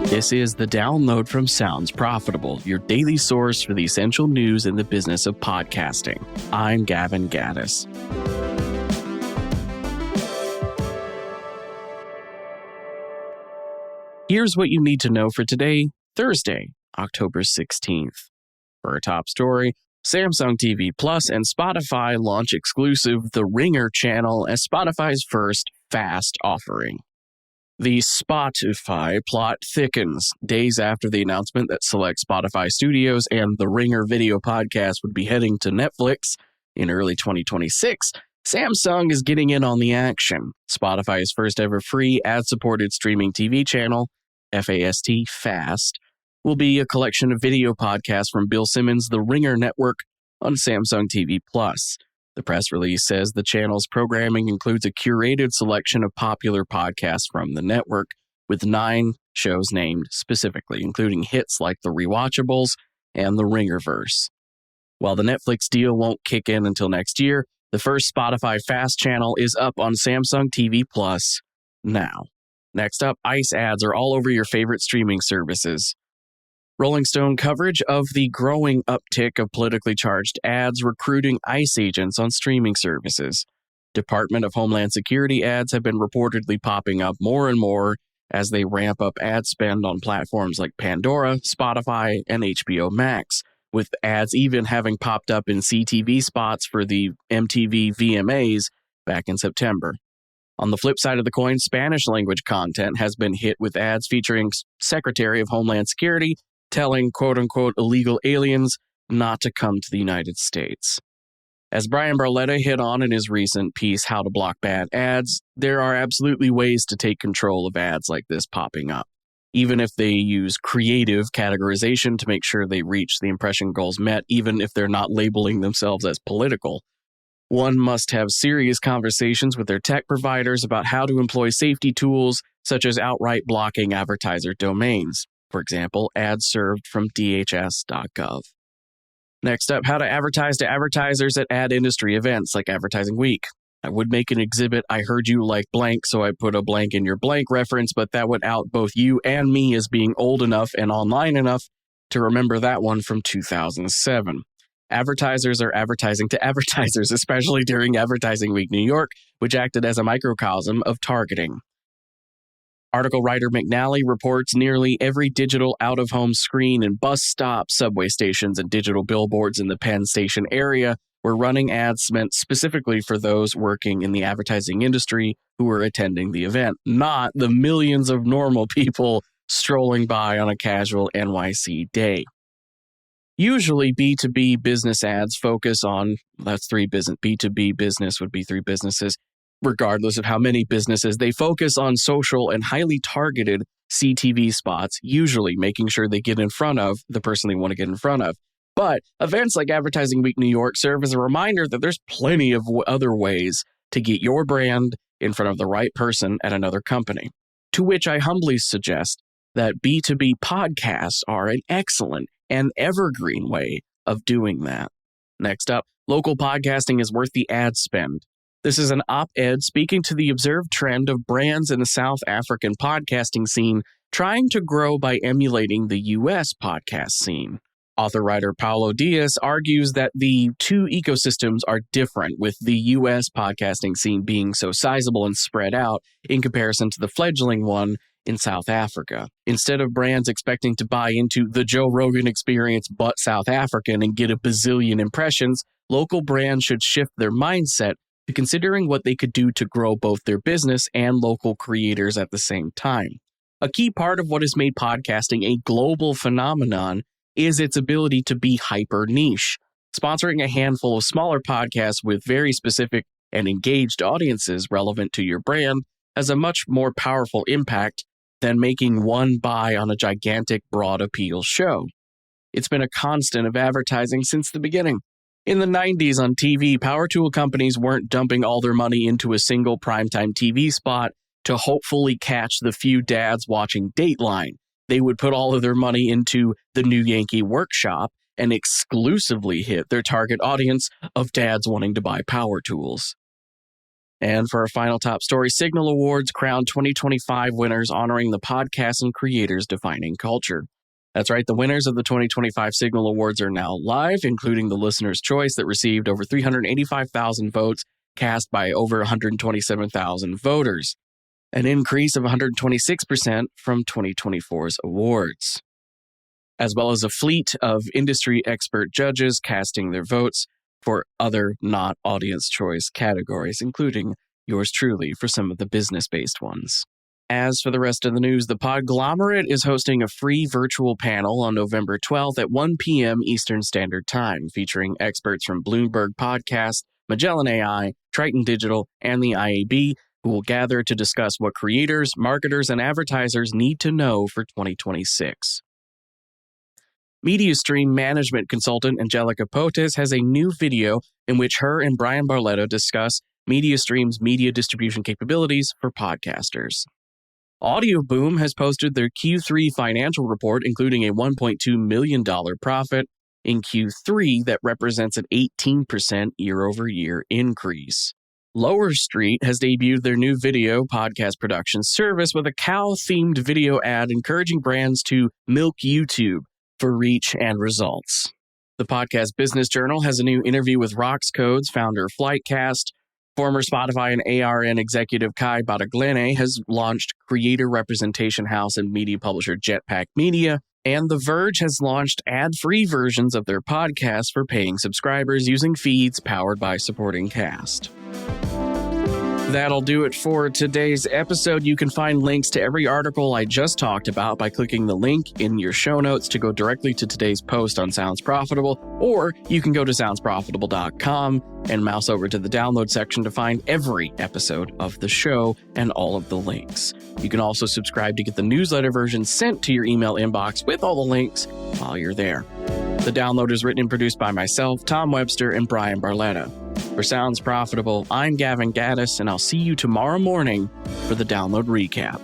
This is the Download from Sounds Profitable, your daily source for the essential news in the business of podcasting. I'm Gavin Gaddis. Here's what you need to know for today, Thursday, October 16th. For our top story, Samsung TV Plus and Spotify launch exclusive The Ringer channel as Spotify's first fast offering. The Spotify plot thickens. Days after the announcement that select Spotify studios and the Ringer video podcast would be heading to Netflix in early 2026, Samsung is getting in on the action. Spotify's first ever free ad-supported streaming TV channel, FAST, will be a collection of video podcasts from Bill Simmons' The Ringer Network on Samsung TV Plus. The press release says the channel's programming includes a curated selection of popular podcasts from the network, with 9 shows named specifically, including hits like The Rewatchables and The Ringerverse. While the Netflix deal won't kick in until next year, the first Spotify Fast channel is up on Samsung TV Plus now. Next up, ICE ads are all over your favorite streaming services. Rolling Stone coverage of the growing uptick of politically charged ads recruiting ICE agents on streaming services. Department of Homeland Security ads have been reportedly popping up more and more as they ramp up ad spend on platforms like Pandora, Spotify, and HBO Max, with ads even having popped up in CTV spots for the MTV VMAs back in September. On the flip side of the coin, Spanish-language content has been hit with ads featuring Secretary of Homeland Security telling quote-unquote illegal aliens not to come to the United States. As Brian Barletta hit on in his recent piece, How to Block Bad Ads, there are absolutely ways to take control of ads like this popping up, even if they use creative categorization to make sure they reach the impression goals met, even if they're not labeling themselves as political. One must have serious conversations with their tech providers about how to employ safety tools, such as outright blocking advertiser domains. For example, ads served from dhs.gov. Next up, how to advertise to advertisers at ad industry events like Advertising Week. I would make an exhibit, I heard you like blank, so I put a blank in your blank reference, but that would out both you and me as being old enough and online enough to remember that one from 2007. Advertisers are advertising to advertisers, especially during Advertising Week New York, which acted as a microcosm of targeting. Article writer McNally reports nearly every digital out-of-home screen in bus stops, subway stations, and digital billboards in the Penn Station area were running ads meant specifically for those working in the advertising industry who were attending the event, not the millions of normal people strolling by on a casual NYC day. Usually, B2B business ads focus on, B2B business would be 3 businesses. Regardless of how many businesses, they focus on social and highly targeted CTV spots, usually making sure they get in front of the person they want to get in front of. But events like Advertising Week New York serve as a reminder that there's plenty of other ways to get your brand in front of the right person at another company. To which I humbly suggest that B2B podcasts are an excellent and evergreen way of doing that. Next up, local podcasting is worth the ad spend. This is an op-ed speaking to the observed trend of brands in the South African podcasting scene trying to grow by emulating the U.S. podcast scene. Author-writer Paulo Diaz argues that the two ecosystems are different, with the U.S. podcasting scene being so sizable and spread out in comparison to the fledgling one in South Africa. Instead of brands expecting to buy into the Joe Rogan experience but South African and get a bazillion impressions, local brands should shift their mindset to considering what they could do to grow both their business and local creators at the same time. A key part of what has made podcasting a global phenomenon is its ability to be hyper niche. Sponsoring a handful of smaller podcasts with very specific and engaged audiences relevant to your brand has a much more powerful impact than making one buy on a gigantic broad appeal show. It's been a constant of advertising since the beginning. In the 90s on TV, power tool companies weren't dumping all their money into a single primetime TV spot to hopefully catch the few dads watching Dateline. They would put all of their money into the New Yankee Workshop and exclusively hit their target audience of dads wanting to buy power tools. And for our final top story, Signal Awards crowned 2025 winners honoring the podcasts and creators defining culture. That's right, the winners of the 2025 Signal Awards are now live, including the listener's choice that received over 385,000 votes cast by over 127,000 voters, an increase of 126% from 2024's awards, as well as a fleet of industry expert judges casting their votes for other not audience choice categories, including yours truly for some of the business-based ones. As for the rest of the news, the Podglomerate is hosting a free virtual panel on November 12th at 1 p.m. Eastern Standard Time, featuring experts from Bloomberg Podcast, Magellan AI, Triton Digital, and the IAB, who will gather to discuss what creators, marketers, and advertisers need to know for 2026. MediaStream management consultant Angelica Potes has a new video in which her and Brian Barletta discuss MediaStream's media distribution capabilities for podcasters. Audio Boom has posted their Q3 financial report, including a $1.2 million profit in Q3 that represents an 18% year-over-year increase. Lower Street has debuted their new video podcast production service with a cow-themed video ad encouraging brands to milk YouTube for reach and results. The Podcast Business Journal has a new interview with Roxcode's founder Flightcast. Former Spotify and ARN executive Kai Badaglene has launched creator representation house and media publisher Jetpack Media. And The Verge has launched ad-free versions of their podcasts for paying subscribers using feeds powered by supporting cast. That'll do it for today's episode. You can find links to every article I just talked about by clicking the link in your show notes to go directly to today's post on Sounds Profitable, or you can go to soundsprofitable.com and mouse over to the download section to find every episode of the show and all of the links. You can also subscribe to get the newsletter version sent to your email inbox with all the links while you're there. The download is written and produced by myself, Tom Webster, and Brian Barletta. For Sounds Profitable, I'm Gavin Gaddis, and I'll see you tomorrow morning for the download recap.